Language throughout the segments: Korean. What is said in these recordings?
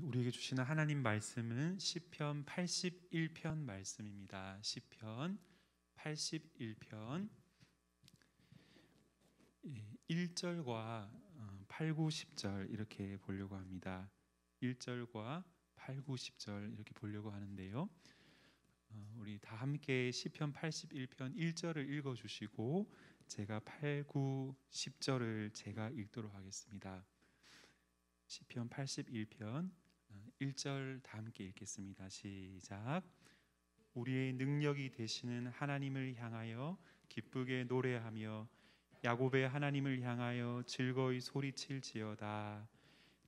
우리에게 주시는 하나님 말씀은 시편 81편 말씀입니다. 시편 81편 1절과 8, 9, 10절 이렇게 보려고 합니다. 1절과 8, 9, 10절 이렇게 보려고 하는데요. 우리 다 함께 시편 81편 1절을 읽어주시고 제가 8, 9, 10절을 제가 읽도록 하겠습니다. 시편 81편 1절 다 함께 읽겠습니다. 시작. 우리의 능력이 되시는 하나님을 향하여 기쁘게 노래하며 야곱의 하나님을 향하여 즐거이 소리칠지어다.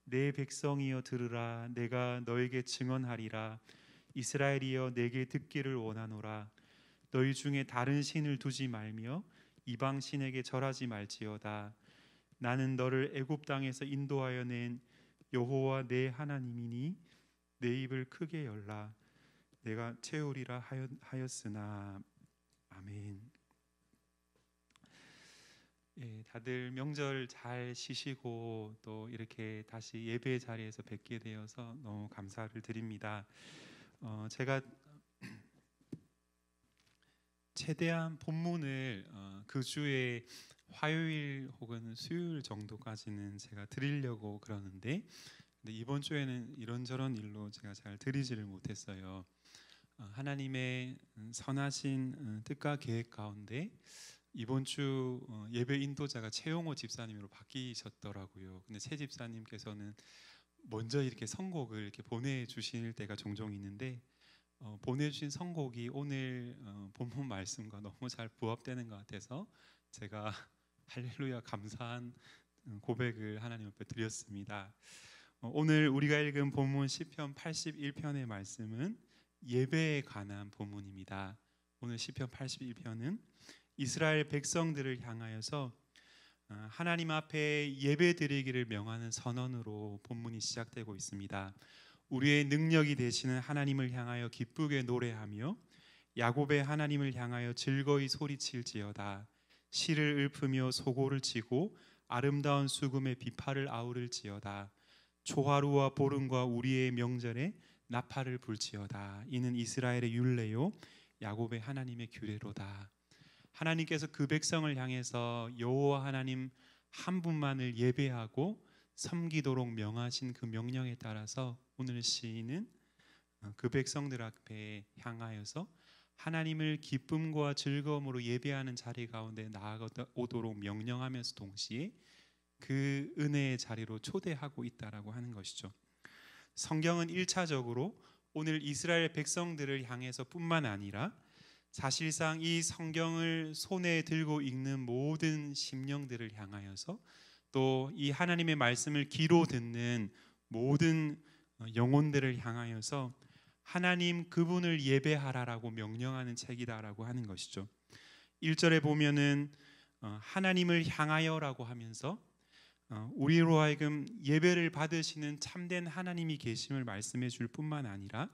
내 백성이여 들으라. 내가 너에게 증언하리라. 이스라엘이여 내게 듣기를 원하노라. 너희 중에 다른 신을 두지 말며 이방 신에게 절하지 말지어다. 나는 너를 애굽 땅에서 인도하여 낸 여호와 내 하나님이니 내 입을 크게 열라. 내가 채우리라 하였으나. 아멘. 다들 명절 잘 쉬시고 또 이렇게 다시 예배 자리에서 뵙게 되어서 너무 감사를 드립니다. 제가 최대한 본문을 그 주에 화요일 혹은 수요일 정도까지는 제가 드리려고 그러는데, 근데 이번 주에는 이런저런 일로 제가 잘 드리지를 못했어요. 하나님의 선하신 뜻과 계획 가운데 이번 주 예배 인도자가 최용호 집사님으로 바뀌셨더라고요. 근데 최 집사님께서는 먼저 이렇게 선곡을 이렇게 보내주실 때가 종종 있는데 보내주신 선곡이 오늘 본문 말씀과 너무 잘 부합되는 것 같아서 제가 할렐루야 감사한 고백을 하나님 앞에 드렸습니다. 오늘 우리가 읽은 본문 시편 81편의 말씀은 예배에 관한 본문입니다. 오늘 시편 81편은 이스라엘 백성들을 향하여서 하나님 앞에 예배 드리기를 명하는 선언으로 본문이 시작되고 있습니다. 우리의 능력이 되시는 하나님을 향하여 기쁘게 노래하며 야곱의 하나님을 향하여 즐거이 소리칠지어다. 시를 읊으며 소고를 치고 아름다운 수금의 비파를 아우를지어다. 초하루와 보름과 우리의 명절에 나팔을 불지어다. 이는 이스라엘의 율례요 야곱의 하나님의 규례로다. 하나님께서 그 백성을 향해서 여호와 하나님 한 분만을 예배하고 섬기도록 명하신 그 명령에 따라서 오늘 시인은 그 백성들 앞에 향하여서 하나님을 기쁨과 즐거움으로 예배하는 자리 가운데 나아오도록 명령하면서 동시에 그 은혜의 자리로 초대하고 있다라고 하는 것이죠. 성경은 1차적으로 오늘 이스라엘 백성들을 향해서 뿐만 아니라 사실상 이 성경을 손에 들고 읽는 모든 심령들을 향하여서 또 이 하나님의 말씀을 귀로 듣는 모든 영혼들을 향하여서 하나님 그분을 예배하라라고 명령하는 책이다라고 하는 것이죠. 1절에 보면은 하나님을 향하여라고 하면서 우리로 하여금 예배를 받으시는 참된 하나님이 계심을 말씀해 줄 뿐만 아니라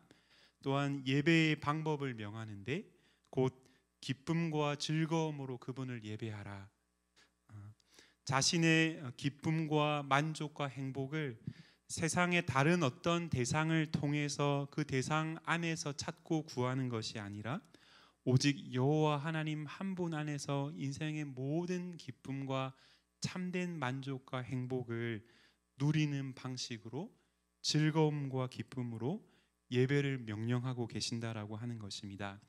또한 예배의 방법을 명하는데 곧 기쁨과 즐거움으로 그분을 예배하라. 자신의 기쁨과 만족과 행복을 세상의 다른 어떤 대상을 통해서 그 대상 안에서 찾고 구하는 것이 아니라 오직 여호와 하나님 한 분 안에서 인생의 모든 기쁨과 참된 만족과 행복을 누리는 방식으로 즐거움과 기쁨으로 예배를 명령하고 계신다라고 하는 것입니다.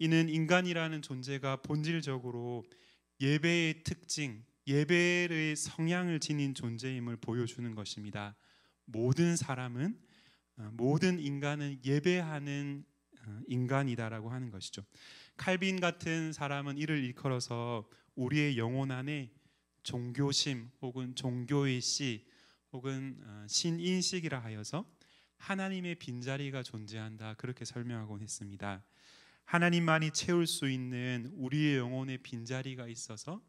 이는 인간이라는 존재가 본질적으로 예배의 특징, 예배의 성향을 지닌 존재임을 보여주는 것입니다. 모든 사람은, 모든 인간은 예배하는 인간이다라고 하는 것이죠. 칼빈 같은 사람은 이를 일컬어서 우리의 영혼 안에 종교심 혹은 종교의 씨 혹은 신인식이라 하여서 하나님의 빈자리가 존재한다, 그렇게 설명하곤 했습니다. 하나님만이 채울 수 있는 우리의 영혼의 빈자리가 있어서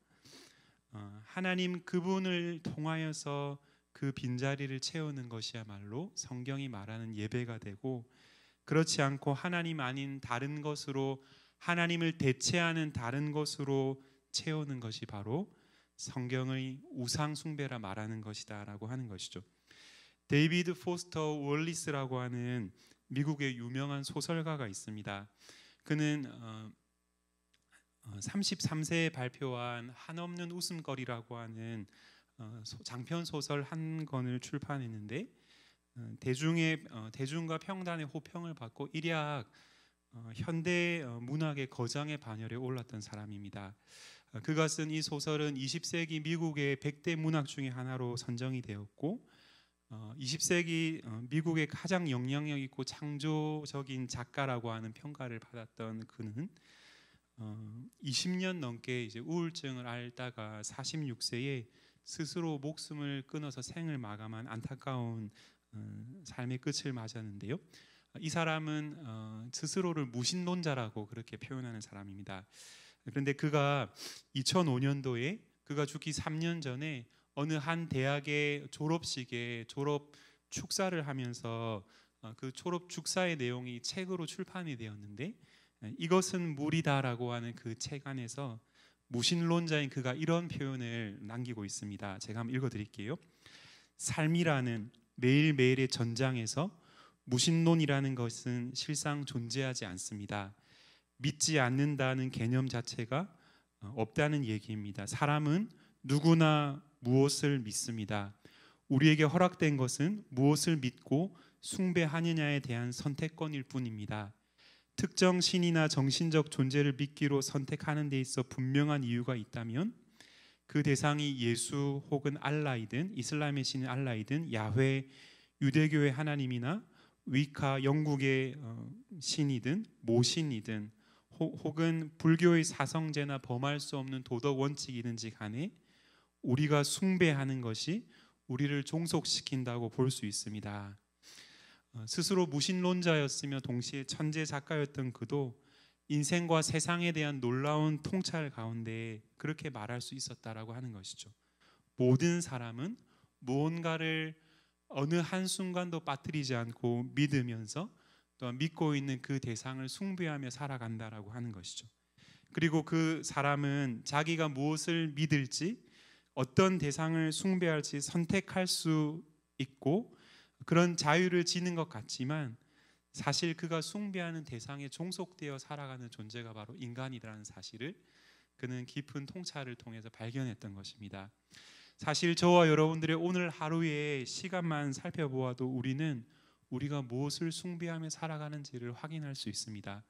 하나님 그분을 통하여서 그 빈자리를 채우는 것이야말로 성경이 말하는 예배가 되고, 그렇지 않고 하나님 아닌 다른 것으로 하나님을 대체하는 다른 것으로 채우는 것이 바로 성경의 우상 숭배라 말하는 것이다 라고 하는 것이죠. 데이비드 포스터 월리스라고 하는 미국의 유명한 소설가가 있습니다. 그는 33세에 발표한 한없는 웃음거리라고 하는 장편 소설 한 권을 출판했는데 대중과 평단의 호평을 받고 일약 현대 문학의 거장의 반열에 올랐던 사람입니다. 그가 쓴 이 소설은 20세기 미국의 100대 문학 중에 하나로 선정이 되었고 20세기 미국의 가장 영향력 있고 창조적인 작가라고 하는 평가를 받았던 그는 20년 넘게 이제 우울증을 앓다가 46세에 스스로 목숨을 끊어서 생을 마감한 안타까운 삶의 끝을 맞았는데요. 이 사람은 스스로를 무신론자라고 그렇게 표현하는 사람입니다. 그런데 그가 2005년도에 그가 죽기 3년 전에 어느 한 대학의 졸업식에 졸업 축사를 하면서 그 졸업 축사의 내용이 책으로 출판이 되었는데 이것은 무리다라고 하는 그 책 안에서 무신론자인 그가 이런 표현을 남기고 있습니다. 제가 한번 읽어드릴게요. 삶이라는 매일매일의 전장에서 무신론이라는 것은 실상 존재하지 않습니다. 믿지 않는다는 개념 자체가 없다는 얘기입니다. 사람은 누구나 무엇을 믿습니다. 우리에게 허락된 것은 무엇을 믿고 숭배하느냐에 대한 선택권일 뿐입니다. 특정 신이나 정신적 존재를 믿기로 선택하는 데 있어 분명한 이유가 있다면 그 대상이 예수 혹은 알라이든 이슬람의 신인 알라이든 야훼 유대교의 하나님이나 위카 영국의 신이든 모신이든 혹은 불교의 사성제나 범할 수 없는 도덕 원칙이든지 간에 우리가 숭배하는 것이 우리를 종속시킨다고 볼 수 있습니다. 스스로 무신론자였으며 동시에 천재 작가였던 그도 인생과 세상에 대한 놀라운 통찰 가운데 그렇게 말할 수 있었다라고 하는 것이죠. 모든 사람은 무언가를 어느 한순간도 빠뜨리지 않고 믿으면서 또한 믿고 있는 그 대상을 숭배하며 살아간다라고 하는 것이죠. 그리고 그 사람은 자기가 무엇을 믿을지 어떤 대상을 숭배할지 선택할 수 있고 그런 자유를 지닌 것 같지만 사실 그가 숭배하는 대상에 종속되어 살아가는 존재가 바로 인간이라는 사실을 그는 깊은 통찰을 통해서 발견했던 것입니다. 사실 저와 여러분들의 오늘 하루의 시간만 살펴보아도 우리가 무엇을 숭배하며 살아가는지를 확인할 수 있습니다.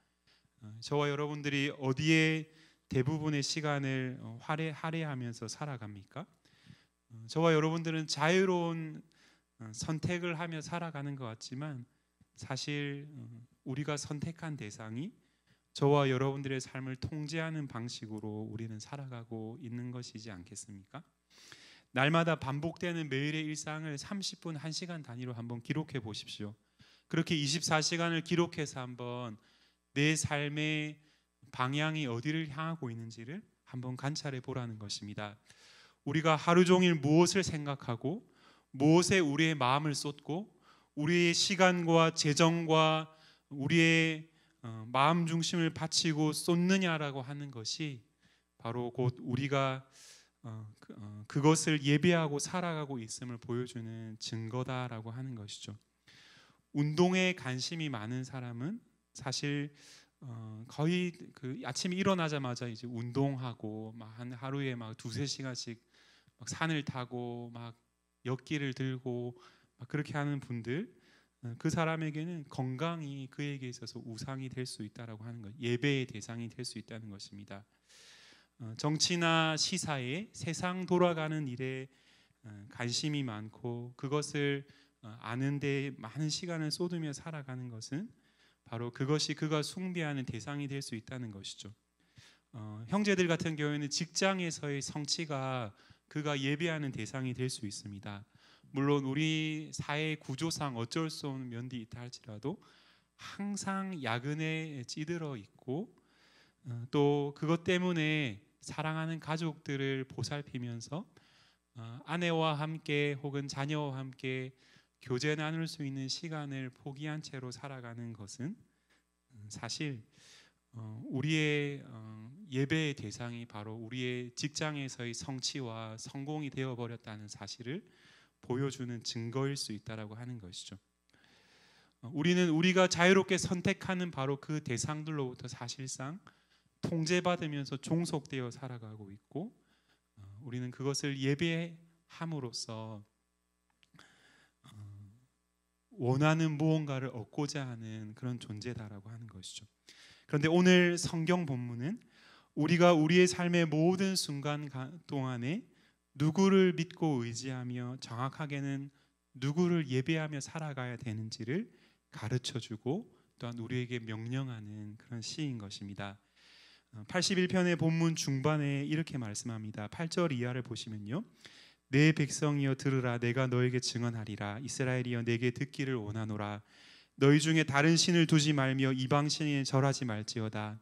저와 여러분들이 어디에 대부분의 시간을 할애하면서 살아갑니까? 저와 여러분들은 자유로운 선택을 하며 살아가는 것 같지만 사실 우리가 선택한 대상이 저와 여러분들의 삶을 통제하는 방식으로 우리는 살아가고 있는 것이지 않겠습니까? 날마다 반복되는 매일의 일상을 30분, 1시간 단위로 한번 기록해 보십시오. 그렇게 24시간을 기록해서 한번 내 삶의 방향이 어디를 향하고 있는지를 한번 관찰해 보라는 것입니다. 우리가 하루 종일 무엇을 생각하고 무엇에 우리의 마음을 쏟고 우리의 시간과 재정과 우리의 마음 중심을 바치고 쏟느냐라고 하는 것이 바로 곧 우리가 그것을 예배하고 살아가고 있음을 보여주는 증거다라고 하는 것이죠. 운동에 관심이 많은 사람은 사실 거의 그 아침에 일어나자마자 이제 운동하고 막 한 하루에 막 2-3시간씩 막 산을 타고 막 역기를 들고 막 그렇게 하는 분들 그 사람에게는 건강이 그에게 있어서 우상이 될 수 있다라고 하는 것, 예배의 대상이 될 수 있다는 것입니다. 정치나 시사에 세상 돌아가는 일에 관심이 많고 그것을 아는데 많은 시간을 쏟으며 살아가는 것은 바로 그것이 그가 숭배하는 대상이 될 수 있다는 것이죠. 형제들 같은 경우에는 직장에서의 성취가 그가 예배하는 대상이 될 수 있습니다. 물론 우리 사회 구조상 어쩔 수 없는 면이 있다 할지라도 항상 야근에 찌들어 있고 또 그것 때문에 사랑하는 가족들을 보살피면서 아내와 함께 혹은 자녀와 함께 교제 나눌 수 있는 시간을 포기한 채로 살아가는 것은 사실 우리의 예배의 대상이 바로 우리의 직장에서의 성취와 성공이 되어버렸다는 사실을 보여주는 증거일 수 있다라고 하는 것이죠. 우리는 우리가 자유롭게 선택하는 바로 그 대상들로부터 사실상 통제받으면서 종속되어 살아가고 있고, 우리는 그것을 예배함으로써 원하는 무언가를 얻고자 하는 그런 존재다라고 하는 것이죠. 그런데 오늘 성경 본문은 우리가 우리의 삶의 모든 순간 동안에 누구를 믿고 의지하며 정확하게는 누구를 예배하며 살아가야 되는지를 가르쳐주고 또한 우리에게 명령하는 그런 시인 것입니다. 81편의 본문 중반에 이렇게 말씀합니다. 8절 이하를 보시면요, 내 백성이여 들으라. 내가 너에게 증언하리라. 이스라엘이여 내게 듣기를 원하노라. 너희 중에 다른 신을 두지 말며 이방 신에 절하지 말지어다.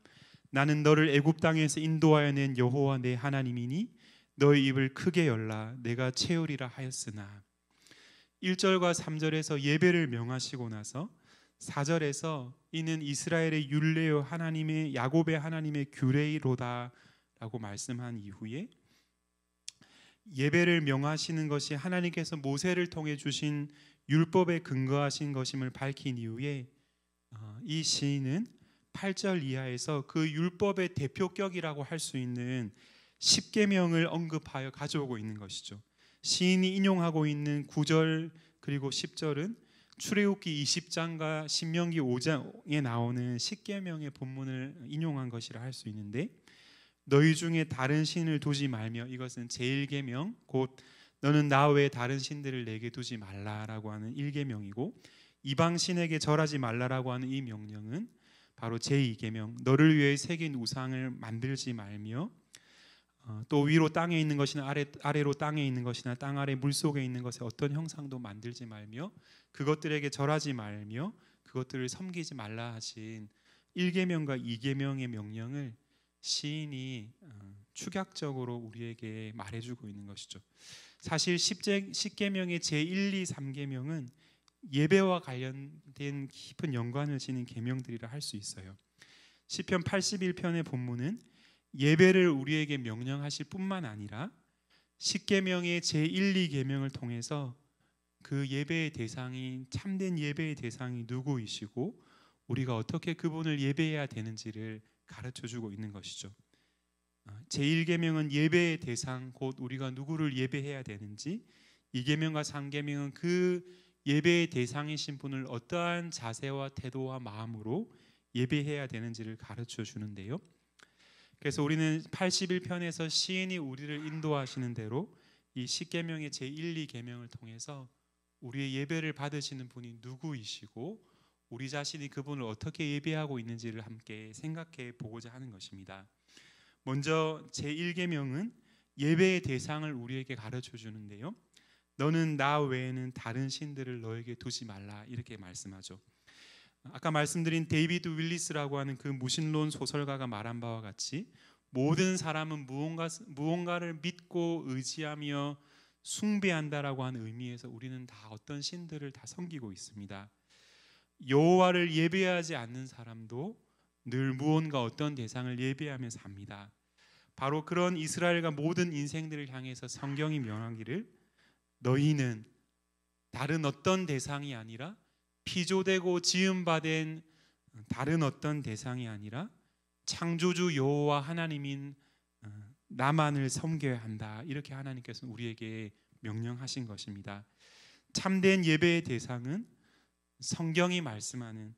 나는 너를 애굽 땅에서 인도하여 낸 여호와 내 하나님이니 너희 입을 크게 열라. 내가 채우리라 하였으나. 1절과 3절에서 예배를 명하시고 나서 4절에서 이는 이스라엘의 율례요 하나님의 야곱의 하나님의 규례이로다 라고 말씀한 이후에 예배를 명하시는 것이 하나님께서 모세를 통해 주신 율법에 근거하신 것임을 밝힌 이후에 이 시인은 8절 이하에서 그 율법의 대표격이라고 할 수 있는 10계명을 언급하여 가져오고 있는 것이죠. 시인이 인용하고 있는 9절 그리고 10절은 출애굽기 20장과 신명기 5장에 나오는 10계명의 본문을 인용한 것이라 할 수 있는데, 너희 중에 다른 신을 두지 말며, 이것은 제1계명 곧 너는 나 외에 다른 신들을 내게 두지 말라라고 하는 1계명이고, 이방 신에게 절하지 말라라고 하는 이 명령은 바로 제2계명 너를 위해 새긴 우상을 만들지 말며, 또 위로 땅에 있는 것이나 아래로 땅에 있는 것이나 땅 아래 물속에 있는 것에 어떤 형상도 만들지 말며 그것들에게 절하지 말며 그것들을 섬기지 말라 하신 1계명과 2계명의 명령을 시인이 축약적으로 우리에게 말해주고 있는 것이죠. 사실 10계명의 제1, 2, 3계명은 예배와 관련된 깊은 연관을 지닌 계명들이라 할 수 있어요. 시편 81편의 본문은 예배를 우리에게 명령하실 뿐만 아니라 10계명의 제1, 2계명을 통해서 그 예배의 대상이, 참된 예배의 대상이 누구이시고 우리가 어떻게 그분을 예배해야 되는지를 가르쳐주고 있는 것이죠. 제1계명은 예배의 대상 곧 우리가 누구를 예배해야 되는지, 2계명과 3계명은 그 예배의 대상이신 분을 어떠한 자세와 태도와 마음으로 예배해야 되는지를 가르쳐 주는데요. 그래서 우리는 81편에서 시인이 우리를 인도하시는 대로 이 10계명의 제1, 2계명을 통해서 우리의 예배를 받으시는 분이 누구이시고 우리 자신이 그분을 어떻게 예배하고 있는지를 함께 생각해 보고자 하는 것입니다. 먼저 제1계명은 예배의 대상을 우리에게 가르쳐 주는데요, 너는 나 외에는 다른 신들을 너에게 두지 말라 이렇게 말씀하죠. 아까 말씀드린 데이비드 윌리스라고 하는 그 무신론 소설가가 말한 바와 같이 모든 사람은 무언가를 믿고 의지하며 숭배한다라고 하는 의미에서 우리는 다 어떤 신들을 다 섬기고 있습니다. 여호와를 예배하지 않는 사람도 늘 무언가 어떤 대상을 예배하며 삽니다. 바로 그런 이스라엘과 모든 인생들을 향해서 성경이 명하기를 너희는 다른 어떤 대상이 아니라 피조되고 지음받은 다른 어떤 대상이 아니라 창조주 여호와 하나님인 나만을 섬겨야 한다, 이렇게 하나님께서 우리에게 명령하신 것입니다. 참된 예배의 대상은 성경이 말씀하는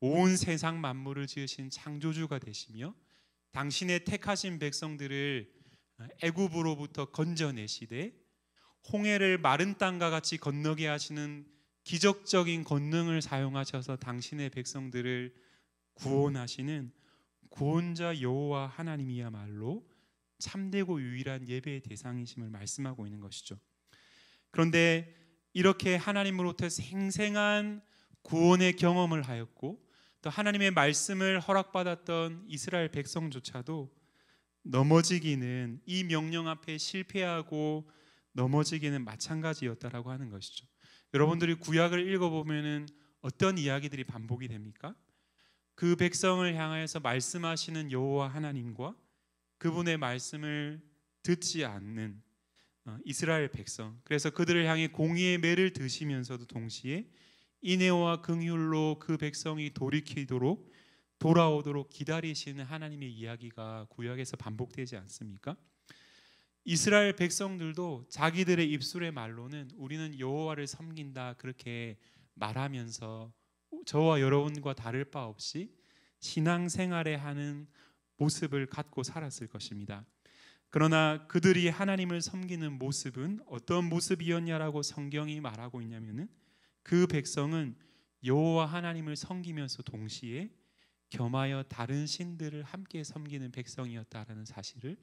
온 세상 만물을 지으신 창조주가 되시며 당신의 택하신 백성들을 애굽으로부터 건져내시되 홍해를 마른 땅과 같이 건너게 하시는 기적적인 권능을 사용하셔서 당신의 백성들을 구원하시는 구원자 여호와 하나님이야말로 참되고 유일한 예배의 대상이심을 말씀하고 있는 것이죠. 그런데 이렇게 하나님으로부터 생생한 구원의 경험을 하였고 또 하나님의 말씀을 허락받았던 이스라엘 백성조차도 넘어지기는, 이 명령 앞에 실패하고 넘어지기는 마찬가지였다라고 하는 것이죠. 여러분들이 구약을 읽어보면은 어떤 이야기들이 반복이 됩니까? 그 백성을 향하여서 말씀하시는 여호와 하나님과 그분의 말씀을 듣지 않는, 이스라엘 백성, 그래서 그들을 향해 공의의 매를 드시면서도 동시에 인애와 긍휼로 그 백성이 돌아오도록 기다리시는 하나님의 이야기가 구약에서 반복되지 않습니까? 이스라엘 백성들도 자기들의 입술의 말로는 우리는 여호와를 섬긴다 그렇게 말하면서 저와 여러분과 다를 바 없이 신앙생활에 하는 모습을 갖고 살았을 것입니다. 그러나 그들이 하나님을 섬기는 모습은 어떤 모습이었냐라고 성경이 말하고 있냐면은 그 백성은 여호와 하나님을 섬기면서 동시에 겸하여 다른 신들을 함께 섬기는 백성이었다라는 사실을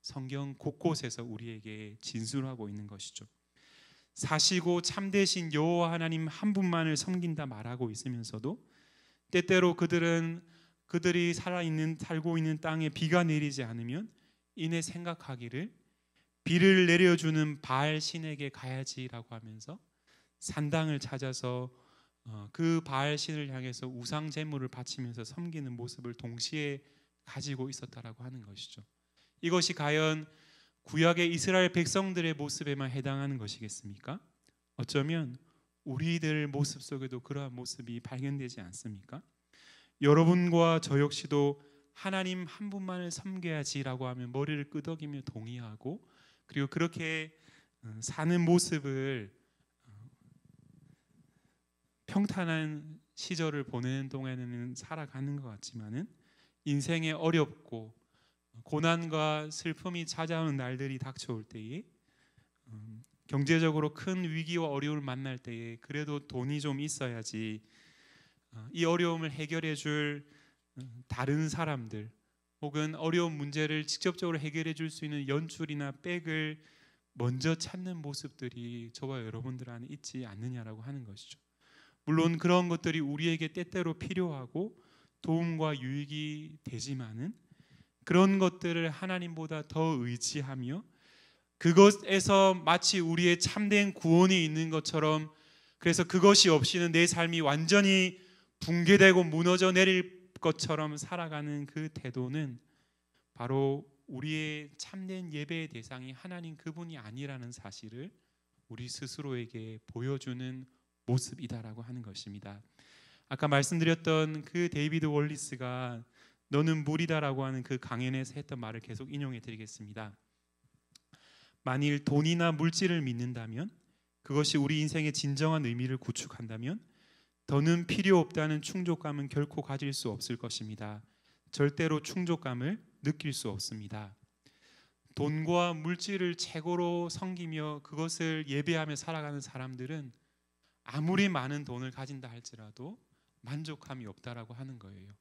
성경 곳곳에서 우리에게 진술하고 있는 것이죠. 사시고 참되신 여호와 하나님 한 분만을 섬긴다 말하고 있으면서도 때때로 그들이 살고 있는 땅에 비가 내리지 않으면 이내 생각하기를 비를 내려주는 바알 신에게 가야지라고 하면서 산당을 찾아서 그 바알 신을 향해서 우상 제물을 바치면서 섬기는 모습을 동시에 가지고 있었다라고 하는 것이죠. 이것이 과연 구약의 이스라엘 백성들의 모습에만 해당하는 것이겠습니까? 어쩌면 우리들 모습 속에도 그러한 모습이 발견되지 않습니까? 여러분과 저 역시도 하나님 한 분만을 섬겨야지라고 하면 머리를 끄덕이며 동의하고, 그리고 그렇게 사는 모습을 평탄한 시절을 보내는 동안에는 살아가는 것 같지만은 인생에 어렵고 고난과 슬픔이 찾아오는 날들이 닥쳐올 때에 경제적으로 큰 위기와 어려움을 만날 때에 그래도 돈이 좀 있어야지 이 어려움을 해결해 줄 다른 사람들 혹은 어려운 문제를 직접적으로 해결해 줄 수 있는 연줄이나 백을 먼저 찾는 모습들이 저와 여러분들 안에 있지 않느냐라고 하는 것이죠. 물론 그런 것들이 우리에게 때때로 필요하고 도움과 유익이 되지만은 그런 것들을 하나님보다 더 의지하며 그것에서 마치 우리의 참된 구원이 있는 것처럼, 그래서 그것이 없이는 내 삶이 완전히 붕괴되고 무너져 내릴 것처럼 살아가는 그 태도는 바로 우리의 참된 예배의 대상이 하나님 그분이 아니라는 사실을 우리 스스로에게 보여주는 모습이다라고 하는 것입니다. 아까 말씀드렸던 그 데이비드 월리스가 너는 물이다라고 하는 그 강연에서 했던 말을 계속 인용해 드리겠습니다. 만일 돈이나 물질을 믿는다면, 그것이 우리 인생의 진정한 의미를 구축한다면 더는 필요 없다는 충족감은 결코 가질 수 없을 것입니다. 절대로 충족감을 느낄 수 없습니다. 돈과 물질을 최고로 섬기며 그것을 예배하며 살아가는 사람들은 아무리 많은 돈을 가진다 할지라도 만족함이 없다라고 하는 거예요.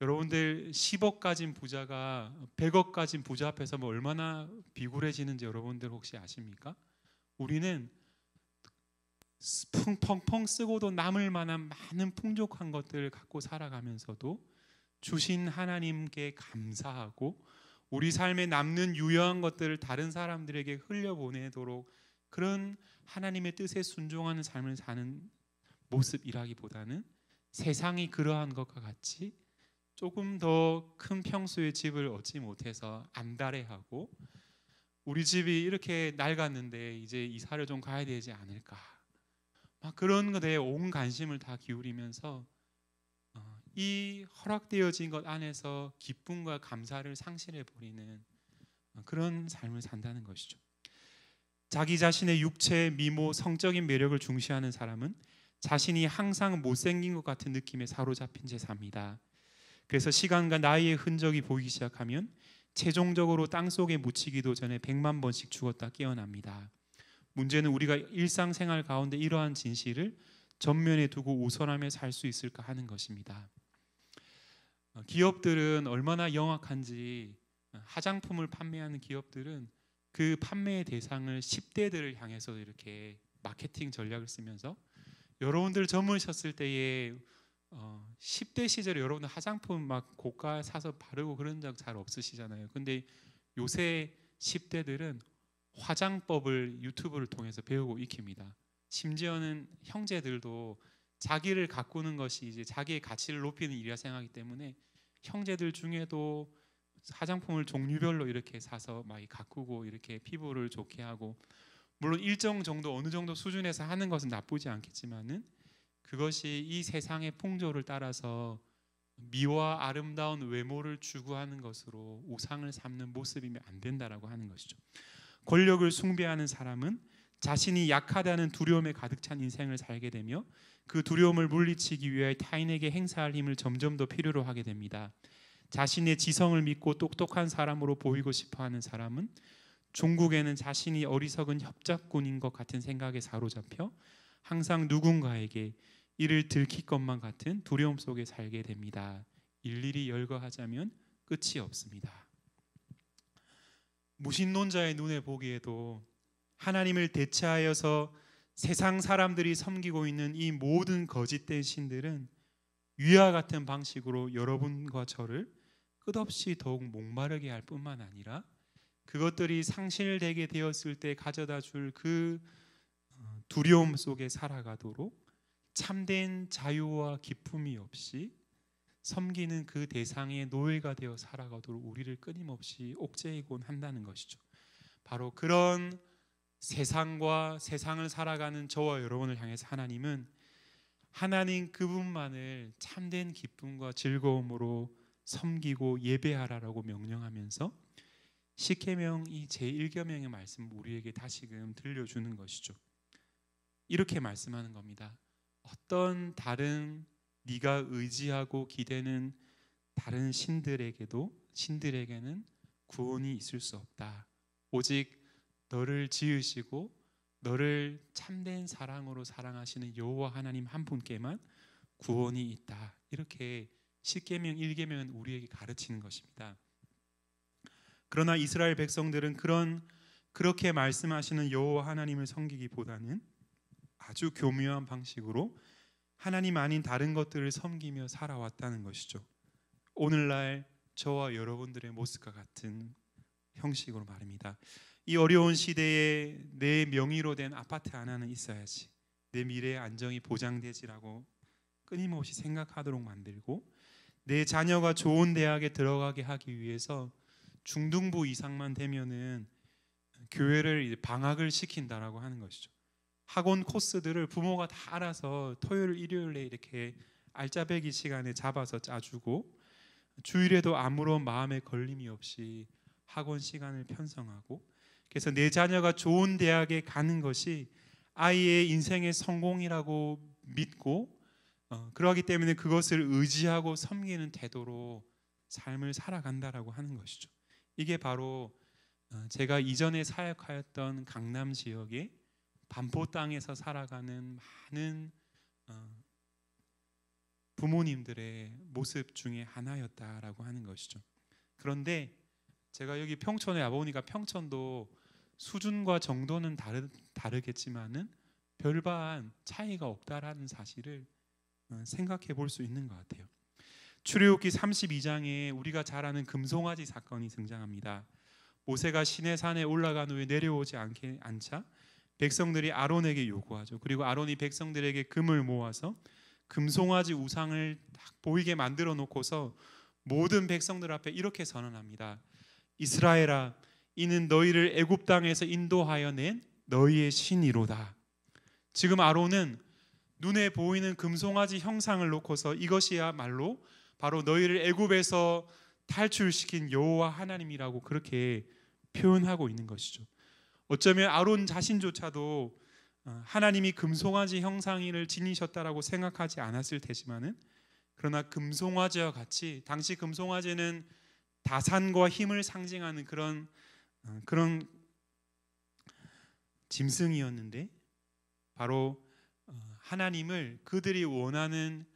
여러분들 10억 가진 부자가 100억 가진 부자 앞에서 뭐 얼마나 비굴해지는지 여러분들 혹시 아십니까? 우리는 펑펑 쓰고도 남을 만한 많은 풍족한 것들을 갖고 살아가면서도 주신 하나님께 감사하고 우리 삶에 남는 유효한 것들을 다른 사람들에게 흘려보내도록 그런 하나님의 뜻에 순종하는 삶을 사는 모습이라기보다는 세상이 그러한 것과 같이 조금 더 큰 평수의 집을 얻지 못해서 안달해하고 우리 집이 이렇게 낡았는데 이제 이사를 좀 가야 되지 않을까, 막 그런 것에 온 관심을 다 기울이면서 이 허락되어진 것 안에서 기쁨과 감사를 상실해 버리는 그런 삶을 산다는 것이죠. 자기 자신의 육체, 미모, 성적인 매력을 중시하는 사람은 자신이 항상 못생긴 것 같은 느낌에 사로잡힌 채 삽니다. 그래서 시간과 나이의 흔적이 보이기 시작하면 최종적으로 땅속에 묻히기도 전에 100만 번씩 죽었다 깨어납니다. 문제는 우리가 일상생활 가운데 이러한 진실을 전면에 두고 우선하며 살 수 있을까 하는 것입니다. 기업들은 얼마나 영악한지, 화장품을 판매하는 기업들은 그 판매의 대상을 10대들을 향해서 이렇게 마케팅 전략을 쓰면서, 여러분들 젊으셨을 때에 10대 시절에 여러분들 화장품 막 고가 사서 바르고 그런 적 잘 없으시잖아요. 근데 요새 10대들은 화장법을 유튜브를 통해서 배우고 익힙니다. 심지어는 형제들도 자기를 가꾸는 것이 이제 자기의 가치를 높이는 일이라 생각하기 때문에 형제들 중에도 화장품을 종류별로 이렇게 사서 막 가꾸고 이렇게 피부를 좋게 하고, 물론 일정 정도 어느 정도 수준에서 하는 것은 나쁘지 않겠지만은 그것이 이 세상의 풍조를 따라서 미와 아름다운 외모를 추구하는 것으로 우상을 삼는 모습이면 안 된다라고 하는 것이죠. 권력을 숭배하는 사람은 자신이 약하다는 두려움에 가득 찬 인생을 살게 되며 그 두려움을 물리치기 위해 타인에게 행사할 힘을 점점 더 필요로 하게 됩니다. 자신의 지성을 믿고 똑똑한 사람으로 보이고 싶어하는 사람은 종국에는 자신이 어리석은 협잡꾼인 것 같은 생각에 사로잡혀 항상 누군가에게 이를 들킬 것만 같은 두려움 속에 살게 됩니다. 일일이 열거하자면 끝이 없습니다. 무신론자의 눈에 보기에도 하나님을 대체하여서 세상 사람들이 섬기고 있는 이 모든 거짓된 신들은 위와 같은 방식으로 여러분과 저를 끝없이 더욱 목마르게 할 뿐만 아니라 그것들이 상실되게 되었을 때 가져다 줄 그 두려움 속에 살아가도록 참된 자유와 기쁨이 없이 섬기는 그 대상의 노예가 되어 살아가도록 우리를 끊임없이 옥죄이곤 한다는 것이죠. 바로 그런 세상과 세상을 살아가는 저와 여러분을 향해서 하나님은 하나님 그분만을 참된 기쁨과 즐거움으로 섬기고 예배하라라고 명령하면서 십계명 이 제1계명의 말씀을 우리에게 다시금 들려주는 것이죠. 이렇게 말씀하는 겁니다. 어떤 다른 네가 의지하고 기대는 다른 신들에게는 구원이 있을 수 없다. 오직 너를 지으시고 너를 참된 사랑으로 사랑하시는 여호와 하나님 한 분께만 구원이 있다. 이렇게 십계명 1계명은 우리에게 가르치는 것입니다. 그러나 이스라엘 백성들은 그렇게 말씀하시는 여호와 하나님을 섬기기보다는 아주 교묘한 방식으로 하나님 아닌 다른 것들을 섬기며 살아왔다는 것이죠. 오늘날 저와 여러분들의 모습과 같은 형식으로 말입니다. 이 어려운 시대에 내 명의로 된 아파트 하나는 있어야지, 내 미래의 안정이 보장되지라고 끊임없이 생각하도록 만들고, 내 자녀가 좋은 대학에 들어가게 하기 위해서 중등부 이상만 되면은 교회를 방학을 시킨다라고 하는 것이죠. 학원 코스들을 부모가 다 알아서 토요일 일요일에 이렇게 알짜배기 시간에 잡아서 짜주고, 주일에도 아무런 마음의 걸림이 없이 학원 시간을 편성하고, 그래서 내 자녀가 좋은 대학에 가는 것이 아이의 인생의 성공이라고 믿고 그러하기 때문에 그것을 의지하고 섬기는 태도로 삶을 살아간다라고 하는 것이죠. 이게 바로 제가 이전에 사역하였던 강남 지역의 반포 땅에서 살아가는 많은 부모님들의 모습 중에 하나였다라고 하는 것이죠. 그런데 제가 여기 평촌에 와보니까 평촌도 수준과 정도는 다르겠지만은 별반 차이가 없다라는 사실을 생각해 볼 수 있는 것 같아요. 출애굽기 32장에 우리가 잘 아는 금송아지 사건이 등장합니다. 모세가 시내산에 올라간 후에 내려오지 않자 백성들이 아론에게 요구하죠. 그리고 아론이 백성들에게 금을 모아서 금송아지 우상을 딱 보이게 만들어 놓고서 모든 백성들 앞에 이렇게 선언합니다. 이스라엘아, 이는 너희를 애굽 땅에서 인도하여 낸 너희의 신이로다. 지금 아론은 눈에 보이는 금송아지 형상을 놓고서 이것이야말로 바로 너희를 애굽에서 탈출시킨 여호와 하나님이라고 그렇게 표현하고 있는 것이죠. 어쩌면 아론 자신조차도 하나님이 금송아지 형상을 지니셨다라고 생각하지 않았을 테지만은, 그러나 금송아지와 같이 당시 금송아지는 다산과 힘을 상징하는 그런 짐승이었는데, 바로 하나님을 그들이 원하는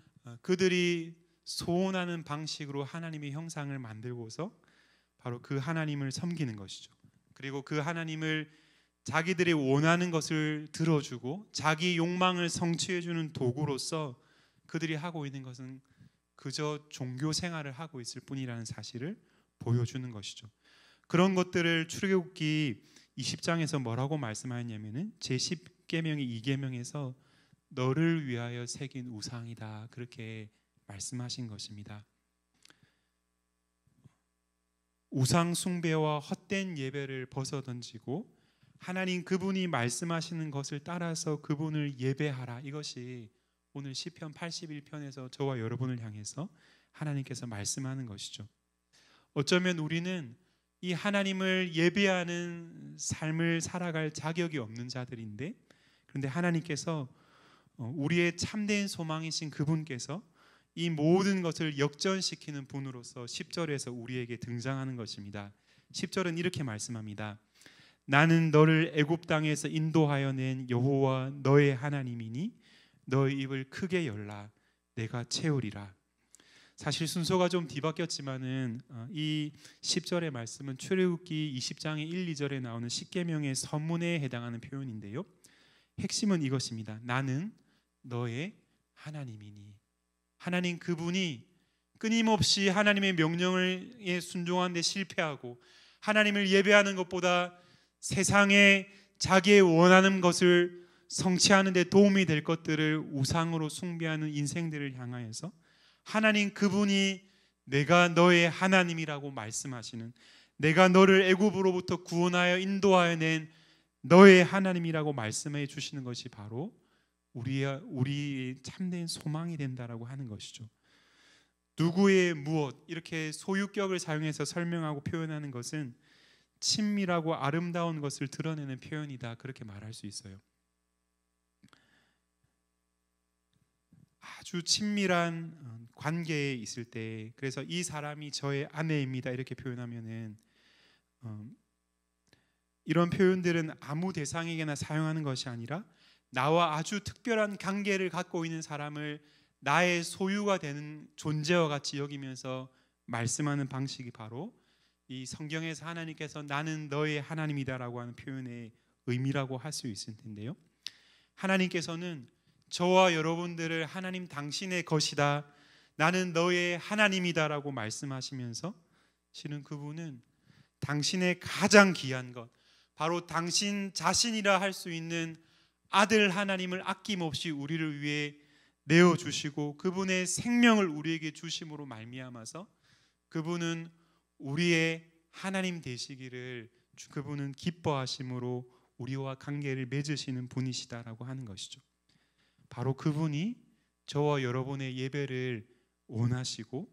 그들이 소원하는 방식으로 하나님의 형상을 만들고서 바로 그 하나님을 섬기는 것이죠. 그리고 그 하나님을 자기들이 원하는 것을 들어주고 자기 욕망을 성취해주는 도구로서 그들이 하고 있는 것은 그저 종교 생활을 하고 있을 뿐이라는 사실을 보여주는 것이죠. 그런 것들을 출애굽기 20장에서 뭐라고 말씀하였냐면은 제10계명의 2계명에서 너를 위하여 새긴 우상이다, 그렇게 말씀하신 것입니다. 우상 숭배와 헛된 예배를 벗어던지고 하나님 그분이 말씀하시는 것을 따라서 그분을 예배하라. 이것이 오늘 시편 81편에서 저와 여러분을 향해서 하나님께서 말씀하는 것이죠. 어쩌면 우리는 이 하나님을 예배하는 삶을 살아갈 자격이 없는 자들인데, 그런데 하나님께서 우리의 참된 소망이신 그분께서 이 모든 것을 역전시키는 분으로서 10절에서 우리에게 등장하는 것입니다. 10절은 이렇게 말씀합니다. 나는 너를 애굽 땅에서 인도하여 낸 여호와 너의 하나님이니 너의 입을 크게 열라 내가 채우리라. 사실 순서가 좀 뒤바뀌었지만은 이 10절의 말씀은 출애굽기 20장의 1, 2절에 나오는 십계명의 서문에 해당하는 표현인데요. 핵심은 이것입니다. 나는 너의 하나님이니. 하나님 그분이 끊임없이 하나님의 명령에 순종하는 데 실패하고 하나님을 예배하는 것보다 세상에 자기의 원하는 것을 성취하는 데 도움이 될 것들을 우상으로 숭배하는 인생들을 향하여서 하나님 그분이 내가 너의 하나님이라고 말씀하시는, 내가 너를 애굽으로부터 구원하여 인도하여 낸 너의 하나님이라고 말씀해 주시는 것이 바로 우리의 참된 소망이 된다라고 하는 것이죠. 누구의 무엇 이렇게 소유격을 사용해서 설명하고 표현하는 것은 친밀하고 아름다운 것을 드러내는 표현이다, 그렇게 말할 수 있어요. 아주 친밀한 관계에 있을 때, 그래서 이 사람이 저의 아내입니다 이렇게 표현하면은 이런 표현들은 아무 대상에게나 사용하는 것이 아니라 나와 아주 특별한 관계를 갖고 있는 사람을 나의 소유가 되는 존재와 같이 여기면서 말씀하는 방식이 바로 이 성경에서 하나님께서 나는 너의 하나님이다라고 하는 표현의 의미라고 할 수 있을 텐데요. 하나님께서는 저와 여러분들을 하나님 당신의 것이다, 나는 너의 하나님이다라고 말씀하시면서 실은 그분은 당신의 가장 귀한 것, 바로 당신 자신이라 할 수 있는 아들 하나님을 아낌없이 우리를 위해 내어주시고 그분의 생명을 우리에게 주심으로 말미암아서 그분은 우리의 하나님 되시기를 그분은 기뻐하심으로 우리와 관계를 맺으시는 분이시다라고 하는 것이죠. 바로 그분이 저와 여러분의 예배를 원하시고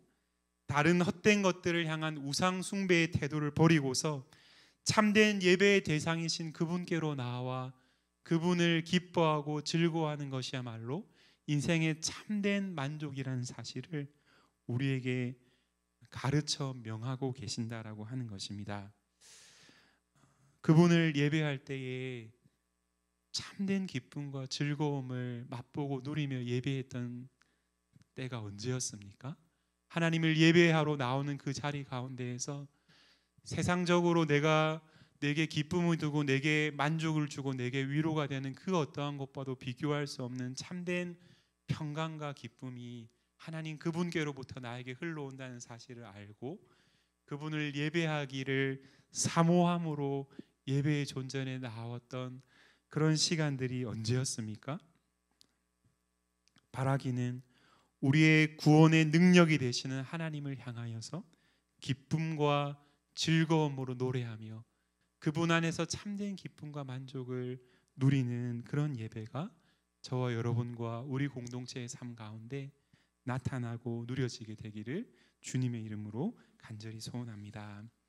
다른 헛된 것들을 향한 우상 숭배의 태도를 버리고서 참된 예배의 대상이신 그분께로 나와 그분을 기뻐하고 즐거워하는 것이야말로 인생의 참된 만족이라는 사실을 우리에게 가르쳐 명하고 계신다라고 하는 것입니다. 그분을 예배할 때에 참된 기쁨과 즐거움을 맛보고 누리며 예배했던 때가 언제였습니까? 하나님을 예배하러 나오는 그 자리 가운데에서 세상적으로 내게 기쁨을 주고 내게 만족을 주고 내게 위로가 되는 그 어떠한 것과도 비교할 수 없는 참된 평강과 기쁨이 하나님 그분께로부터 나에게 흘러온다는 사실을 알고 그분을 예배하기를 사모함으로 예배의 존전에 나왔던 그런 시간들이 언제였습니까? 바라기는 우리의 구원의 능력이 되시는 하나님을 향하여서 기쁨과 즐거움으로 노래하며 그분 안에서 참된 기쁨과 만족을 누리는 그런 예배가 저와 여러분과 우리 공동체의 삶 가운데 나타나고 누려지게 되기를 주님의 이름으로 간절히 소원합니다.